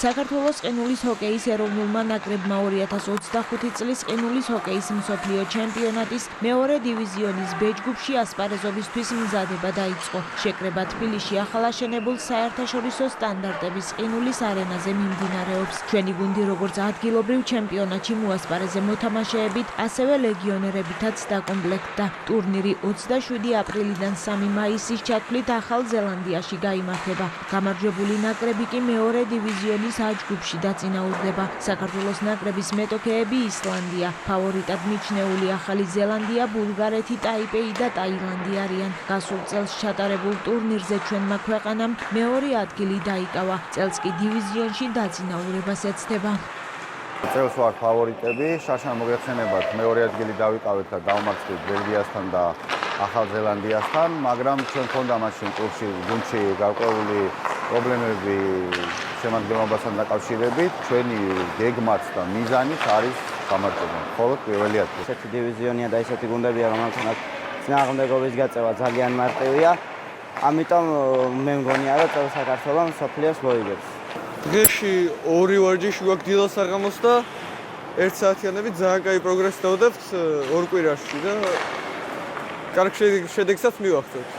საქართველოს ყინულის ჰოკეის ეროვნულმა ნაკრებმა 2025 წლის ყინულის ჰოკეის მსოფლიო ჩემპიონატის მეორე დივიზიონის B ჯგუფში ასპარეზობისთვის მზადება დაიწყო. შეკრება თბილისში ახალაშენებულ საერთაშორისო სტანდარტების ყინულის არენაზე მიმდინარეობს. ჩვენი გუნდი როგორც ადგილობრივ ჩემპიონატში მოასპარეზე მოთამაშეებით, ასევე ლეგიონერებითაც დაკომპლექტდა. ტურნირი 27 აპრილიდან 3 მაისის ჩათვლით ახალ ზელანდიაში გაიმართება. გამარჯვებული ნაკრები კი მეორე დივიზიონის A ჯგუფში დაწინაურდება. საქართველოს ნაკრების მეტოქეები ისლანდია, ფავორიტად მიჩნეული ახალი ზელანდია, ბულგარეთი, ტაიპეი და ტაილანდი არიან. გასულ წელს ჩატარებულ ტურნირზე ჩვენმა ქვეყანამ მეორე ადგილი დაიკავა. წელს კი დივიზიონში დაწინაურებას ეცდება. წელს ვარ ფავორიტები, შარშან მოგეხსენებათ, მეორე ადგილი დავიკავეთ და დავმარცხეთ ბელგიასთან და ახალ ზელანდიასთან, მაგრამ ჩვენ ქონდა მაშინ ტურში გუნდში გარკვეული პრობლემები შემადგენლობასთან დაკავშირებით. ჩვენი გეგმაც და მიზანიც არის გამარჯვება, მხოლოდ პირველი ადგილი. ესეთი დივიზიონია და ესეთი გუნდებია, რომელთანაც წინააღმდეგობის გაწევა ძალიან მარტივია. ამიტომ მე მგონია, რომ წელს საქართველოს მსოფლიოს მოიგებს. დღეში 2 ვარჯიში გვაქვს დილას საღამოს და 1 საათიანობით ძალიან კაი პროგრესი დავდებთ 2 კვირაში და კარგ შედეგსაც მივახცევთ.